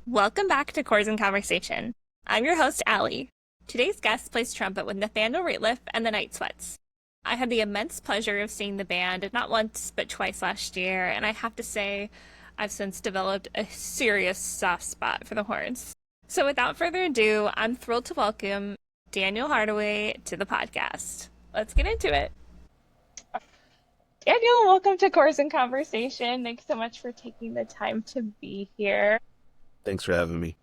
Welcome back to Chords in Conversation. I'm your host, Allie. Today's guest plays trumpet with Nathaniel Rateliff and the Night Sweats. I had the immense pleasure of seeing the band not once but twice last year, and I have to say, I've since developed a serious soft spot for the horns. So without further ado, I'm thrilled to welcome Daniel Hardaway to the podcast. Let's get into it. Daniel, welcome to Chords in Conversation. Thanks so much for taking the time to be here. Thanks for having me.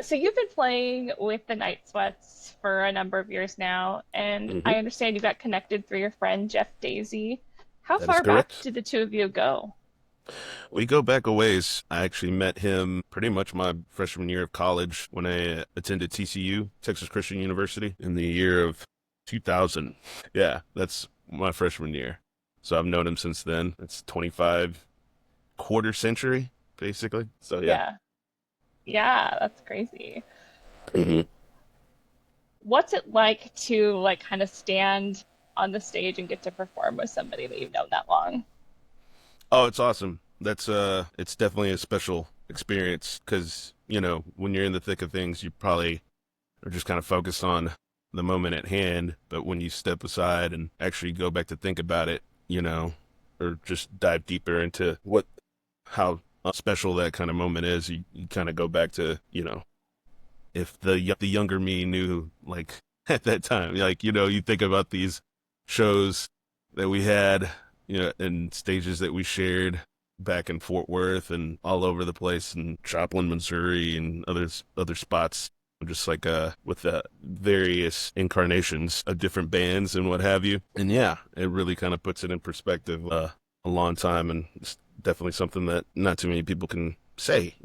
So you've been playing with the Night Sweats for a number of years now, and hmm I understand you got connected through your friend Jeff Daisy. How That is far back correct. did the two of you go? We go back a ways. I actually met him pretty much my freshman year of college when I attended TCU, Texas Christian University, in the year of 2000. Yeah, that's my freshman year. So I've known him since then. It's 25 quarter century, basically. So yeah. Yeah, yeah, that's crazy. hmm What's it like to kind of stand on the stage and get to perform with somebody that you've known that long? Oh, it's awesome. It's definitely a special experience because, when you're in the thick of things, you probably are just kind of focused on the moment at hand. But when you step aside and actually go back to think about it, or just dive deeper into how special that kind of moment is, you kind of go back to, if the younger me knew, like, at that time, like, you think about these shows that we had, and stages that we shared back in Fort Worth and all over the place in Joplin, Missouri and other spots, just like with various incarnations of different bands and what have you. And yeah, it really kind of puts it in perspective a long time, and it's definitely something that not too many people can say,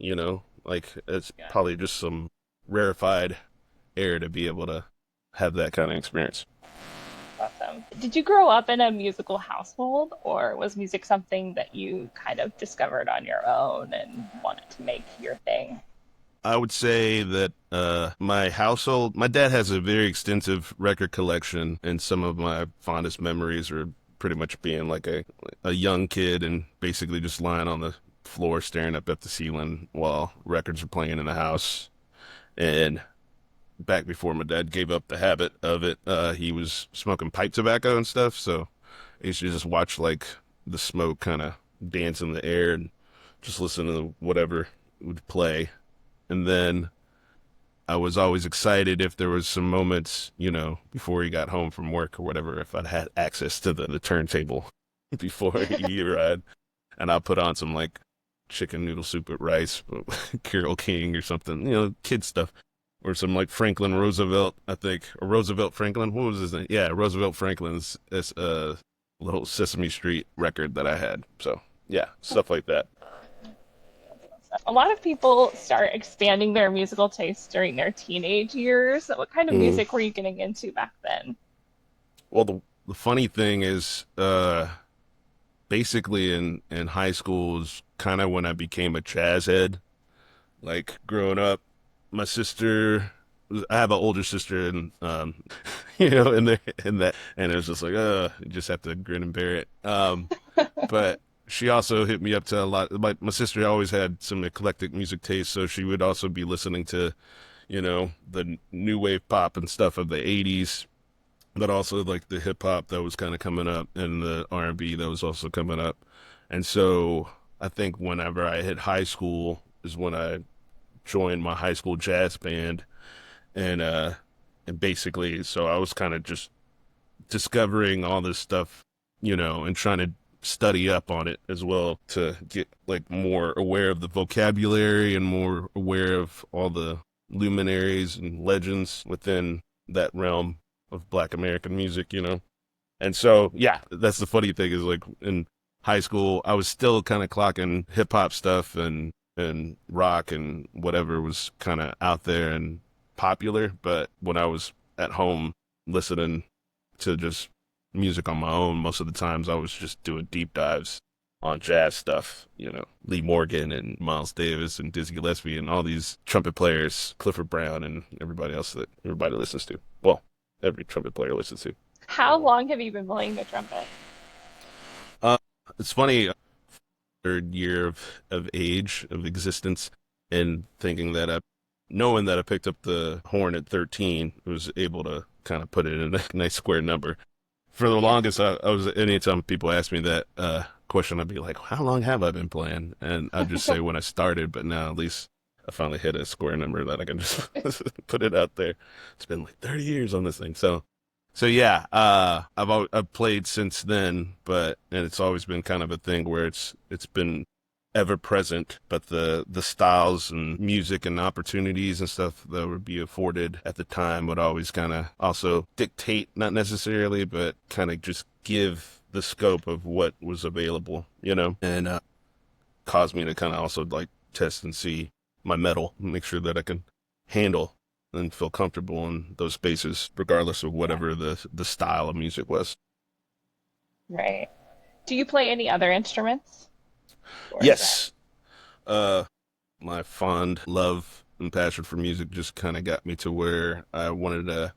like it's Yeah. probably just some rarefied air to be able to have that kind of experience. Awesome. Did you grow up in a musical household, or was music something that you kind of discovered on your own and wanted to make your thing? I would say that my dad has a very extensive record collection, and some of my fondest memories are pretty much being like a young kid and basically just lying on the floor staring up at the ceiling while records are playing in the house. And back before my dad gave up the habit of it, he was smoking pipe tobacco and stuff, so I used to just watch like the smoke kind of dance in the air and just listen to whatever would play. And then I was always excited if there was some moments, before he got home from work or whatever, if I'd had access to the turntable before he arrived, and I put on some like chicken noodle soup with rice, Carole King or something, kid stuff, or some like Franklin Roosevelt, I think, or Roosevelt Franklin. What was his name? Yeah, Roosevelt Franklin's little Sesame Street record that I had. So yeah, stuff like that. A lot of people start expanding their musical tastes during their teenage years. What kind of Mm. music were you getting into back then? Well, the funny thing is, basically in high school is kind of when I became a jazz head. Like growing up, my sister, I have an older sister, and in that, and it was just like, you just have to grin and bear it. But she also hit me up to a lot. My sister always had some eclectic music taste, so she would also be listening to, the new wave pop and stuff of the '80s, but also like the hip hop that was kind of coming up and the R&B that was also coming up. And so I think whenever I hit high school is when I joined my high school jazz band, and basically so I was kind of just discovering all this stuff, and trying to study up on it as well to get like more aware of the vocabulary and more aware of all the luminaries and legends within that realm of Black American music, And so, yeah, that's the funny thing is like in high school, I was still kind of clocking hip hop stuff and rock and whatever was kind of out there and popular. But when I was at home listening to just music on my own, most of the times I was just doing deep dives on jazz stuff, Lee Morgan and Miles Davis and Dizzy Gillespie and all these trumpet players, Clifford Brown and everybody else that everybody listens to. Well, every trumpet player listens to. How long have you been playing the trumpet? Uh, it's funny. third year of age of existence, and thinking that knowing that I picked up the horn at 13, was able to kind of put it in a nice square number. For the Yeah. longest, I was, anytime people ask me that question, I'd be like, how long have I been playing? And I'd just say when I started, but now at least I finally hit a square number that I can just put it out there. It's been like 30 years on this thing. So yeah, I've played since then, and it's always been kind of a thing where it's been ever present, but the styles and music and opportunities and stuff that would be afforded at the time would always kind of also dictate, not necessarily, but kind of just give the scope of what was available, and caused me to kind of also like test and see my metal, make sure that I can handle and feel comfortable in those spaces, regardless of Yeah. whatever the style of music was. Right. Do you play any other instruments? Or is that? Yes, uh, my fond love and passion for music just kind of got me to where I wanted to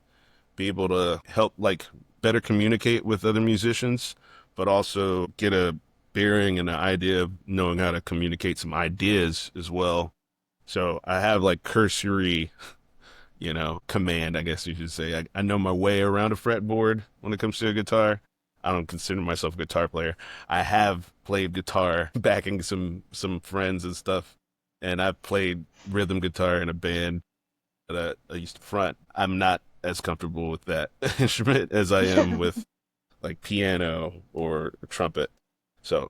be able to help, like, better communicate with other musicians, but also get a bearing and an idea of knowing how to communicate some ideas as well. So I have like cursory, command, I guess you should say. I know my way around a fretboard when it comes to a guitar. I don't consider myself a guitar player. I have played guitar backing some friends and stuff, and I've played rhythm guitar in a band that I used to front. I'm not as comfortable with that instrument as I am with like piano or trumpet,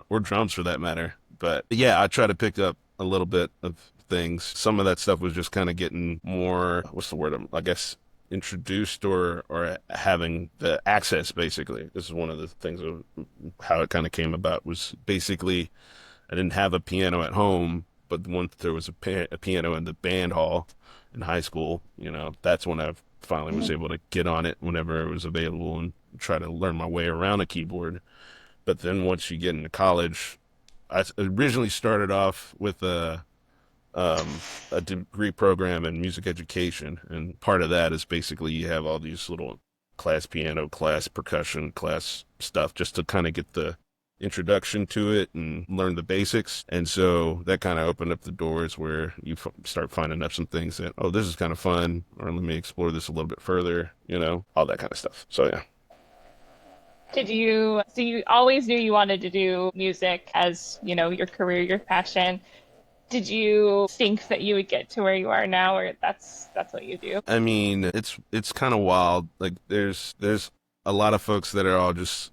or drums for that matter. But yeah, I try to pick up a little bit of things. Some of that stuff was just kind of getting more, what's the word? I guess introduced or having the access. Basically, this is one of the things of how it kind of came about. Was basically I didn't have a piano at home, but once there was a piano in the band hall in high school, that's when I finally was Mhm. able to get on it whenever it was available and try to learn my way around a keyboard. But then once you get into college, I originally started off with a degree program in music education, and part of that is basically you have all these little class piano, class percussion, class stuff just to kind of get the introduction to it and learn the basics. And so that kind of opened up the doors where you start finding out some things that, oh, this is kind of fun, or let me explore this a little bit further, all that kind of stuff. So yeah. So you always knew you wanted to do music as, your career, your passion. Did you think that you would get to where you are now, or that's what you do? I mean, it's kind of wild. Like there's a lot of folks that are all just,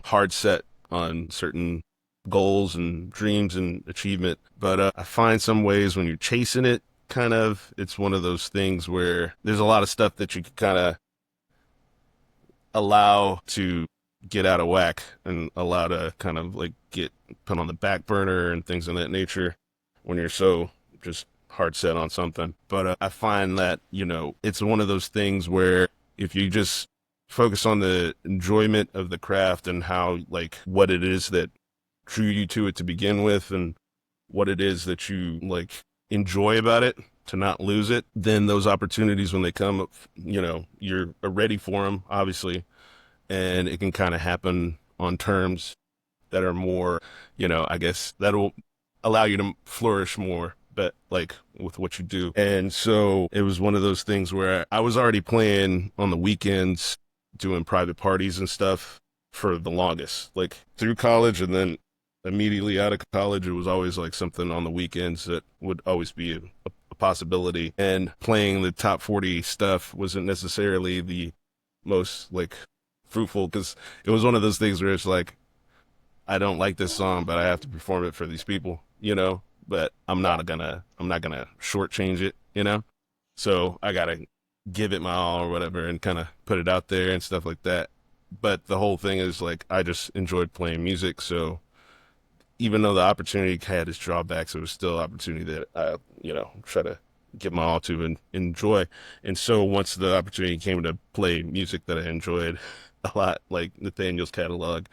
hard set on certain goals and dreams and achievement. But I find some ways when you're chasing it, kind of, it's one of those things where there's a lot of stuff that you can kind of allow to get out of whack and allow to kind of like get put on the back burner and things of that nature when you're so just hard set on something. But I find that, it's one of those things where if you just focus on the enjoyment of the craft and how, like, what it is that drew you to it to begin with and what it is that you like enjoy about it, to not lose it, then those opportunities when they come up, you're ready for them, obviously, and it can kind of happen on terms that are more, I guess that'll allow you to flourish more, but like with what you do. And so it was one of those things where I was already playing on the weekends, doing private parties and stuff for the longest, like through college, and then immediately out of college, it was always like something on the weekends that would always be a possibility. And playing the top 40 stuff wasn't necessarily the most like fruitful, because it was one of those things where it's like, I don't like this song, but I have to perform it for these people, but Yeah. I'm not gonna shortchange it, so I gotta give it my all or whatever and kind of put it out there and stuff like that. But the whole thing is like, I just enjoyed playing music. So even though the opportunity had its drawbacks, it was still an opportunity that I, try to give my all to and enjoy. And so once the opportunity came to play music that I enjoyed a lot, like Nathaniel's catalog,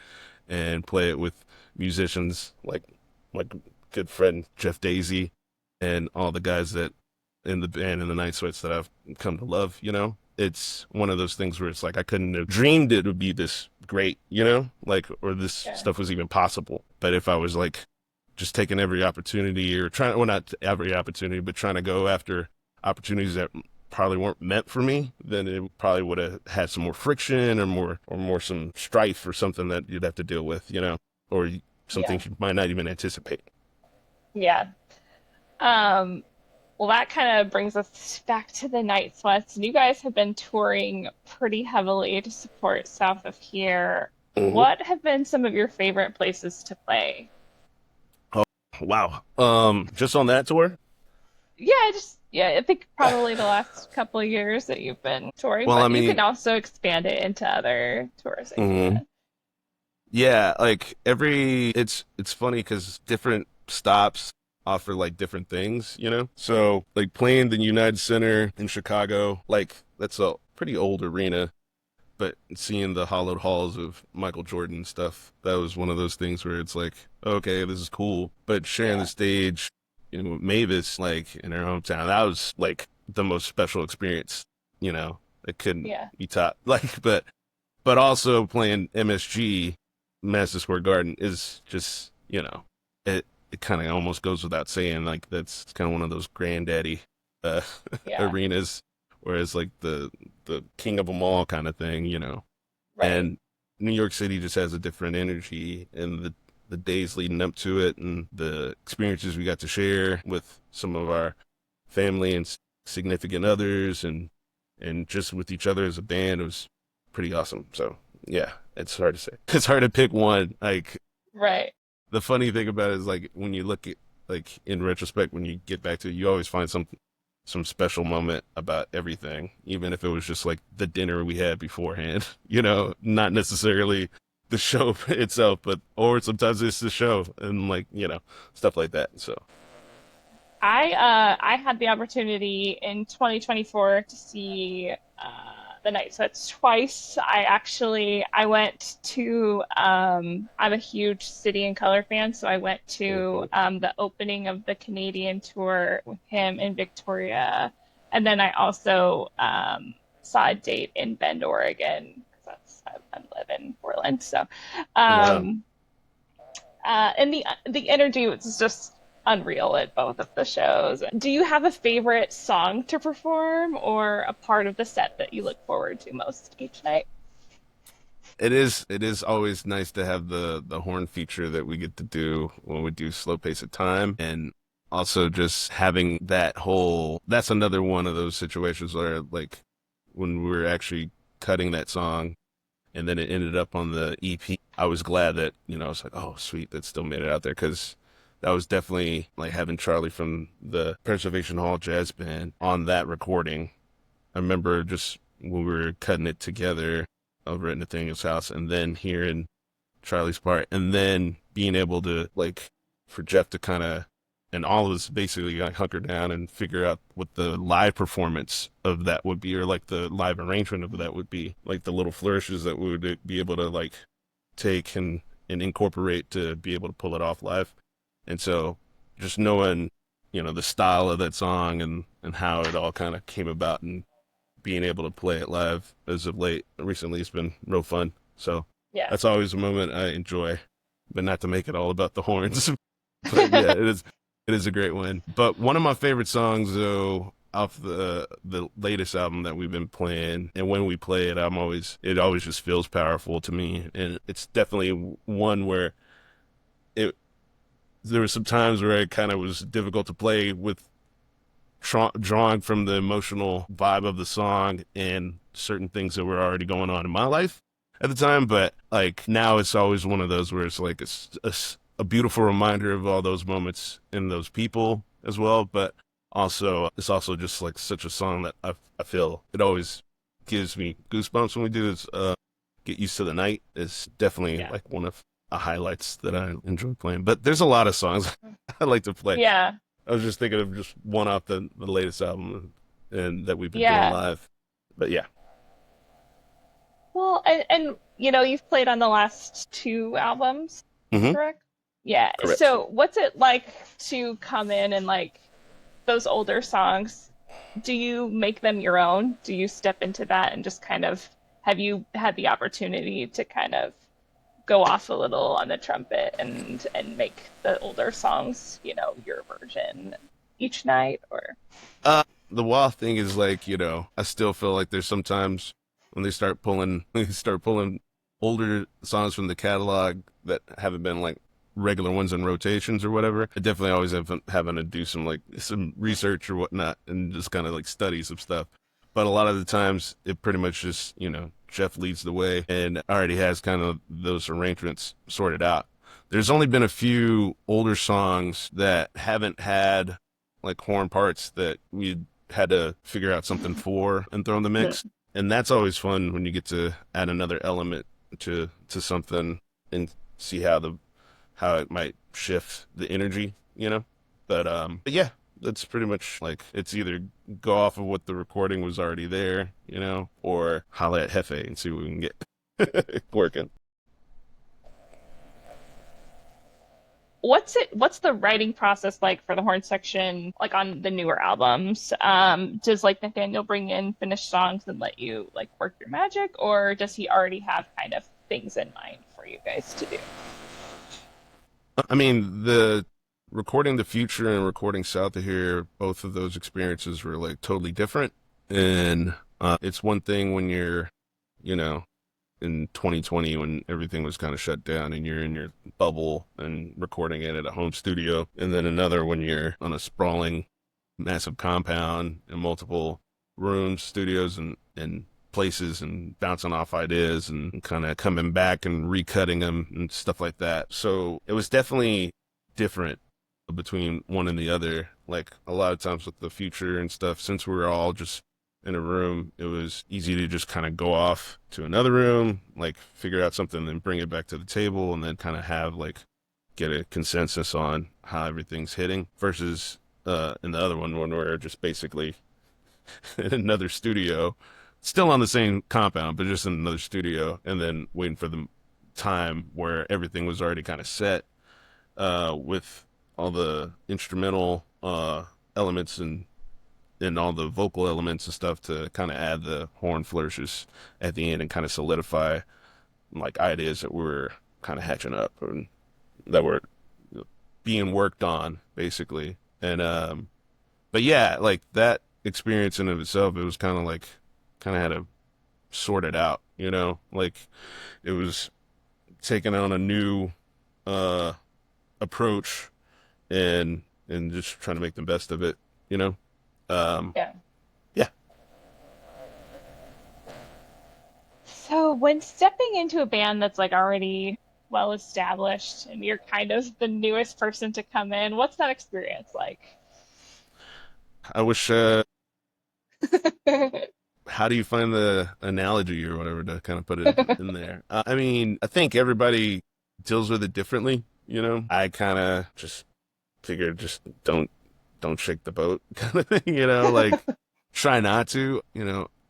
and play it with musicians like my good friend Jeff Daisy and all the guys that in the band in the Night Sweats that I've come to love, it's one of those things where it's like I couldn't have dreamed it would be this great, like, or this Yeah. stuff was even possible. But if I was like just taking every opportunity or trying, well, not every opportunity, but trying to go after opportunities that probably weren't meant for me, then it probably would have had some more friction or more some strife or something that you'd have to deal with, or some Yeah. things you might not even anticipate. Yeah. Um, well, that kind of brings us back to the Night Sweats. And you guys have been touring pretty heavily to support south of here. Hmm. What have been some of your favorite places to play? Oh, wow. Just on that tour? Yeah, I think probably the last couple of years that you've been touring, Well, I but you mean, can also expand it into other tours that you've mhm. been. Yeah, like it's funny because different stops offer like different things, you know? So like playing the United Center in Chicago, like that's a pretty old arena, but seeing the hollowed halls of Michael Jordan stuff, that was one of those things where it's like, okay, this is cool. But sharing the Yeah, stage, with Mavis, like in her hometown, that was like the most special experience, it couldn't yeah, be topped. Like, but also playing MSG, Madison Square Garden, is just, it kind of almost goes without saying, like that's kind of one of those granddaddy uh yeah, arenas, whereas like the king of them all kind of thing, right. and New York City just has a different energy, and the days leading up to it and the experiences we got to share with some of our family and significant others, and just with each other as a band, it was pretty awesome. So yeah, it's hard to say. It's hard to pick one. Like Right. the funny thing about it is like when you look at, like in retrospect, when you get back to it, you always find some special moment about everything, even if it was just like the dinner we had beforehand, not necessarily the show itself, but or sometimes it's the show and like, stuff like that. So I had the opportunity in 2024 to see the Night Sweats twice. I went to I'm a huge City and Color fan, so I went to mhm. the opening of the Canadian tour with him in Victoria, and then I also saw a date in Bend, Oregon, because I live in Portland. So Wow. um, and the energy was just unreal at both of the shows. Do you have a favorite song to perform or a part of the set that you look forward to most each night? It is always nice to have the horn feature that we get to do when we do slow pace of time, and also just having that's another one of those situations where like when we were actually cutting that song and then it ended up on the EP, I was glad that, I was like, oh sweet, that still made it out there, because that was definitely like having Charlie from the Preservation Hall Jazz Band on that recording. I remember just when we were cutting it together over at Nathaniel's house, and then hearing Charlie's part, and then being able to like for Jeff to kind of and all of us basically like hunker down and figure out what the live performance of that would be, or like the live arrangement of that would be, like the little flourishes that we would be able to like take and incorporate to be able to pull it off live. And so just knowing, the style of that song and how it all kind of came about, and being able to play it live as of late recently has been real fun. So Yeah. that's always a moment I enjoy, but not to make it all about the horns. But yeah, it is a great one. But one of my favorite songs though, off the latest album that we've been playing, and when we play it, it always just feels powerful to me, and it's definitely one where it there were some times where it kind of was difficult to play with drawing from the emotional vibe of the song and certain things that were already going on in my life at the time. But like now, it's always one of those where it's like a beautiful reminder of all those moments and those people as well. But also, it's also just like such a song that I feel it always gives me goosebumps when we do this. Get Used to the Night is definitely Yeah. like one of the highlights that I enjoy playing. But there's a lot of songs I like to play. Yeah. I was just thinking of just one off the latest album and that we've been doing Yeah. live. But yeah. Well, and you've played on the last two albums, Hmm. correct? Yeah. Correct. So what's it like to come in and like those older songs? Do you make them your own? Do you step into that and just kind of have you had the opportunity to kind of go off a little on the trumpet and make the older songs, your version each night, or Uh, the wild thing is like, I still feel like there's sometimes when they start pulling older songs from the catalog that haven't been like regular ones in rotations or whatever. I definitely always have having to do some research or whatnot and just kind of like study some stuff. But a lot of the times it pretty much just, Jeff leads the way and already has kind of those arrangements sorted out. There's only been a few older songs that haven't had like horn parts that we had to figure out something for and throw in the mix. And that's always fun when you get to add another element to something and see how it might shift the energy, But yeah, that's pretty much like it's either go off of what the recording was already there, or holla at Hefe and see what we can get working. what's the writing process like for the horn section, like on the newer albums? Does like Nathaniel bring in finished songs and let you like work your magic, or does he already have kind of things in mind for you guys to do? I mean, the recording the future and recording south of here, both of those experiences were like totally different. And it's one thing when you're, you know, in 2020 when everything was kind of shut down and you're in your bubble and recording it at a home studio, and then another when you're on a sprawling, massive compound and multiple rooms, studios, and places and bouncing off ideas and kind of coming back and recutting them and stuff like that. So it was definitely different between one and the other. Like a lot of times with the future and stuff, since we were all just in a room, it was easy to just kind of go off to another room, like figure out something and bring it back to the table and then kind of have like get a consensus on how everything's hitting versus in the other one when we're just basically in another studio, still on the same compound, but just in another studio, and then waiting for the time where everything was already kind of set with all the instrumental elements and all the vocal elements and stuff to kind of add the horn flourishes at the end and kind of solidify like ideas that were kind of hatching up and that were being worked on basically. And but yeah, like that experience in of itself, it was kind of had to sort it out, like it was taking on a new uh approach and just trying to make the best of it, you know. Um, Yeah. yeah. So when stepping into a band that's like already well established and you're kind of the newest person to come in, what's that experience like? I wish. How do you find the analogy or whatever to kind of put it in there? I mean, I think everybody deals with it differently. I kind of just figured just don't shake the boat kind of thing. Like try not to.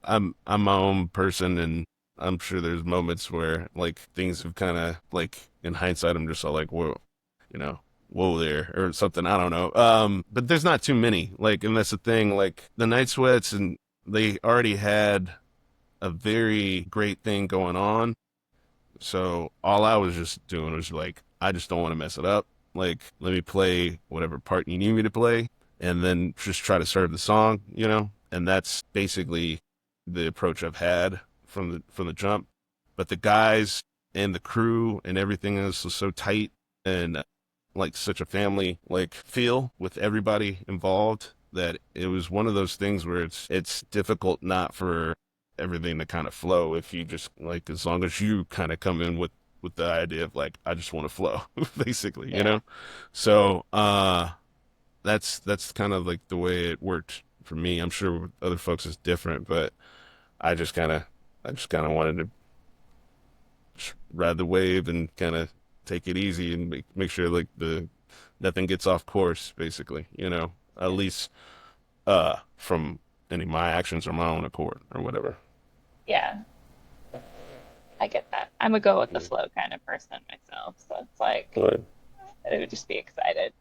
I'm my own person, and I'm sure there's moments where like things have kind of like in hindsight, I'm just all like, whoa, whoa there or something. I don't know. But there's not too many. Like, and that's the thing. Like the Night Sweats, and they already had a very great thing going on. So all I was just doing was like, I just don't want to mess it up. Like, let me play whatever part you need me to play, and then just try to serve the song. And that's basically the approach I've had from the jump. But the guys and the crew and everything else was so tight and like such a family like feel with everybody involved that it was one of those things where it's difficult not for everything to kind of flow if you just like as long as you kind of come in with the idea of like I just want to flow basically, Yeah. so that's kind of like the way it worked for me. I'm sure with other folks it's different, but I just kind of I just kind of wanted to ride the wave and kind of take it easy and make sure like the nothing gets off course basically, at least from any of my actions or my own accord or whatever. Yeah, I get that. I'm a go with the flow kind of person myself, so it's like Right. I would just be excited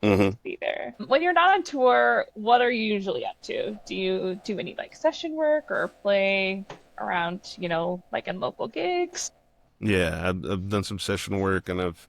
Mm-hmm. to be there. When you're not on tour, what are you usually up to? Do you do any like session work or play around, like in local gigs? Yeah, I've done some session work and I've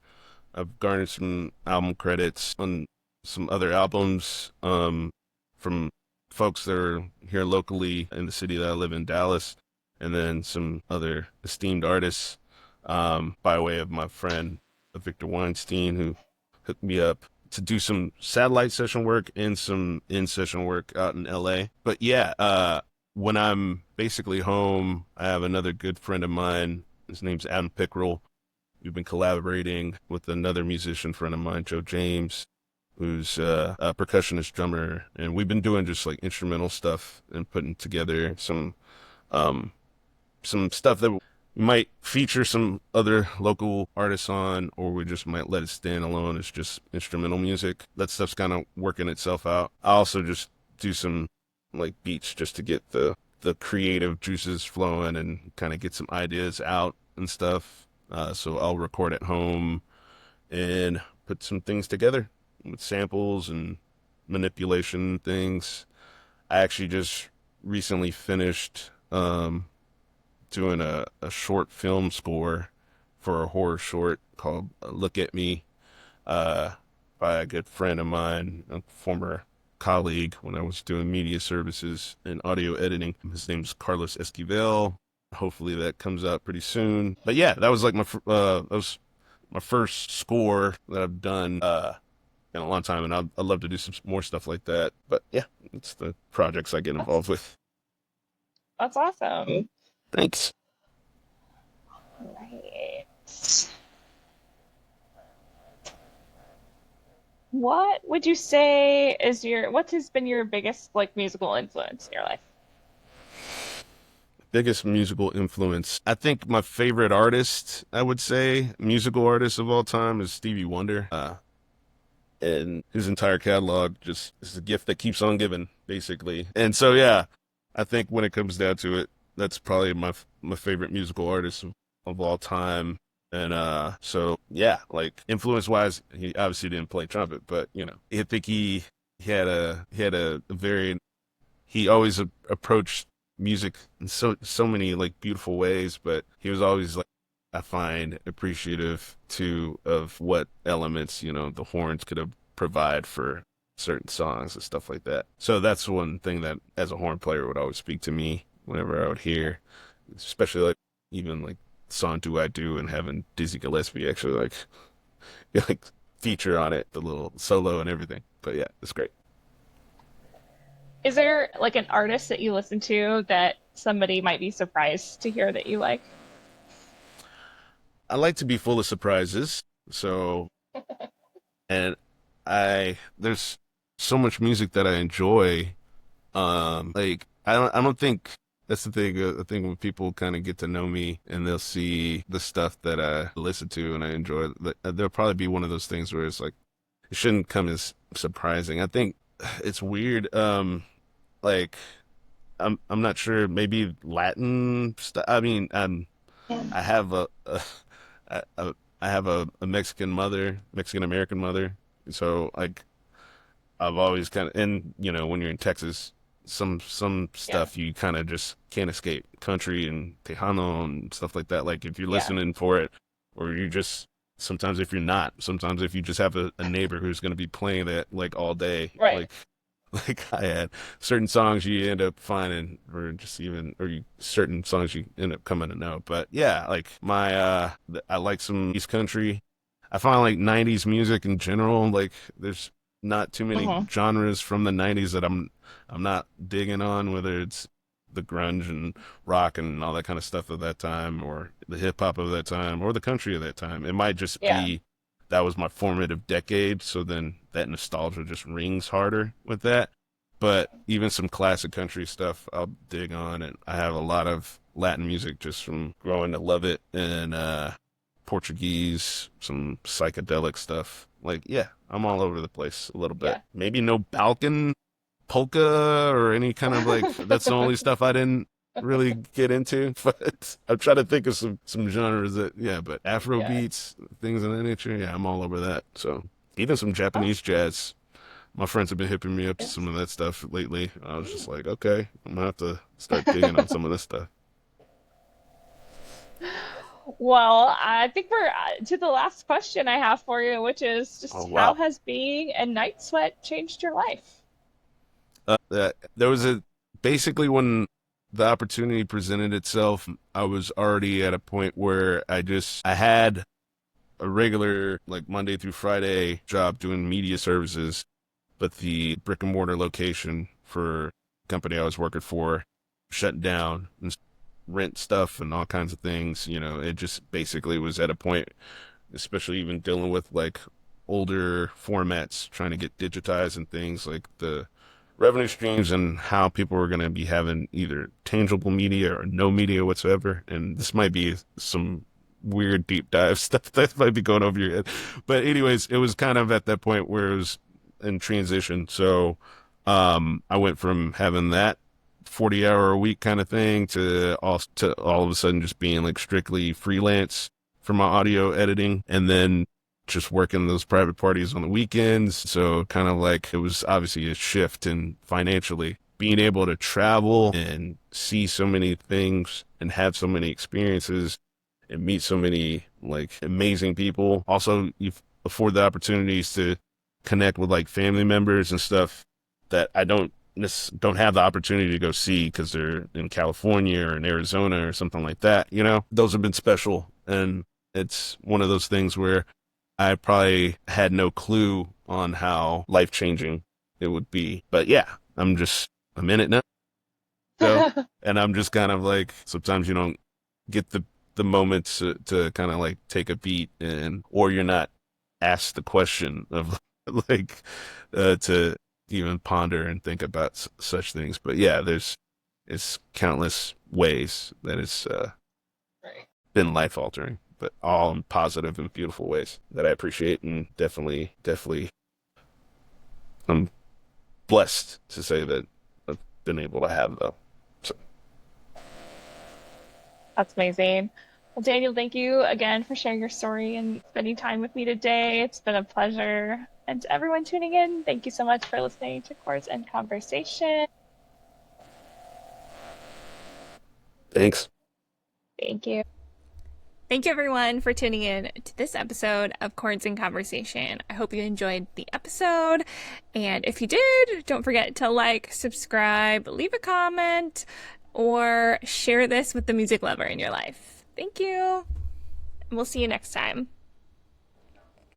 garnered some album credits on some other albums from folks that are here locally in the city that I live in, Dallas, and then some other esteemed artists by way of my friend Victor Weinstein, who hooked me up to do some satellite session work and some in-session work out in LA. But yeah, when I'm basically home, I have another good friend of mine. His name's Adam Pickrell. We've been collaborating with another musician friend of mine, Joe James, who's a percussionist drummer, and we've been doing just like instrumental stuff and putting together um some stuff that we might feature some other local artists on, or we just might let it stand alone as just instrumental music. That stuff's kind of working itself out. I also just do some like beats just to get the creative juices flowing and kind of get some ideas out and stuff. So I'll record at home and put some things together with samples and manipulation things. I actually just recently finished doing a short film score for a horror short called Look at Me uh, by a good friend of mine, a former colleague when I was doing media services and audio editing. His name's Carlos Esquivel. Hopefully that comes out pretty soon. But yeah, that was like that was my first score that I've done in a long time, and I'd love to do some more stuff like that. But yeah, it's the projects I get That's involved with. that's awesome. Thanks. Right. What would you say is what has been your biggest like musical influence in your life? Biggest musical influence. I think my favorite artist, I would say, musical artist of all time is Stevie Wonder. And his entire catalog just is a gift that keeps on giving, basically. And so, yeah, I think when it comes down to it, that's probably my favorite musical artist of all time. And so yeah, like influence wise, he obviously didn't play trumpet, but you know, I think he had a very he always approached music in so many like beautiful ways, but he was always like I find appreciative too of what elements, you know, the horns could have provide for certain songs and stuff like that. So that's one thing that as a horn player would always speak to me whenever I would hear, especially like even like song Do I Do and having Dizzy Gillespie actually like like feature on it, the little solo and everything. But yeah, it's great. Is there like an artist that you listen to that somebody might be surprised to hear that you like? I like to be full of surprises. So and there's so much music that I enjoy. Like I don't think that's the thing. I think when people kind of get to know me and they'll see the stuff that I listen to and I enjoy, there'll probably be one of those things where it's like it shouldn't come as surprising. I think it's weird. Like I'm not sure. Maybe Latin stuff. I mean, Yeah. I have a I have a Mexican mother, Mexican American mother. So like I've always kind of, and you know, when you're in Texas, some Yeah. stuff you kind of just can't escape. Country and Tejano and stuff like that. Like if you're Yeah. listening for it, or you just sometimes if you're not, sometimes if you just have a neighbor who's going to be playing that like all day, Right. like like I had certain songs you end up finding, or just even, or you certain songs you end up coming to know. But yeah, like I like some East Country. I find like '90s music in general, like there's not too many Hmm. genres from the '90s that I'm not digging on, whether it's the grunge and rock and all that kind of stuff of that time, or the hip hop of that time, or the country of that time. It might just Yeah. be that was my formative decade, so then that nostalgia just rings harder with that. But even some classic country stuff I'll dig on, and I have a lot of Latin music just from growing to love it, and Portuguese, some psychedelic stuff. Like, yeah, I'm all over the place a little bit. Yeah. Maybe no Balkan polka or any kind of like that's the only stuff I didn't really get into. But I'm trying to think of some genres that yeah, but Afro Yeah. beats, things of that nature, yeah, I'm all over that. So even some Japanese Awesome. jazz. My friends have been hipping me up to some Yes. of that stuff lately. I was just like, okay, I'm gonna have to start digging on some of this stuff. Well, I think we're to the last question I have for you, which is Oh just how wow. has being a night sweat changed your life? There was a basically when the opportunity presented itself, I was already at a point where I had a regular like Monday through Friday job doing media services, but the brick and mortar location for the company I was working for shut down and rent stuff and all kinds of things. It just basically was at a point, especially even dealing with like older formats, trying to get digitized and things like the revenue streams and how people were going to be having either tangible media or no media whatsoever. And this might be some weird deep dive stuff that might be going over your head. But anyways, it was kind of at that point where it was in transition. So I went from having that 40-hour a week kind of thing to all of a sudden just being like strictly freelance for my audio editing, and then just working those private parties on the weekends. So kind of like it was obviously a shift in financially being able to travel and see so many things and have so many experiences and meet so many like amazing people. Also, you afford the opportunities to connect with like family members and stuff that I don't have the opportunity to go see because they're in California or in Arizona or something like that. Those have been special, and it's one of those things where I probably had no clue on how life changing it would be. But yeah, I'm in it now, and I'm just kind of like sometimes you don't get the moments to kind of like take a beat, and or you're not asked the question of like to even ponder and think about such things. But yeah, it's countless ways that it's Right. been life altering, but all in positive and beautiful ways that I appreciate, and definitely I'm blessed to say that I've been able to have though. So That's amazing. Well, Daniel, thank you again for sharing your story and spending time with me today. It's been a pleasure. And to everyone tuning in, thank you so much for listening to Chords and Conversation. thanks. Thank you. Thank you, everyone, for tuning in to this episode of Chords in Conversation. I hope you enjoyed the episode. And if you did, don't forget to like, subscribe, leave a comment, or share this with the music lover in your life. Thank you. And we'll see you next time.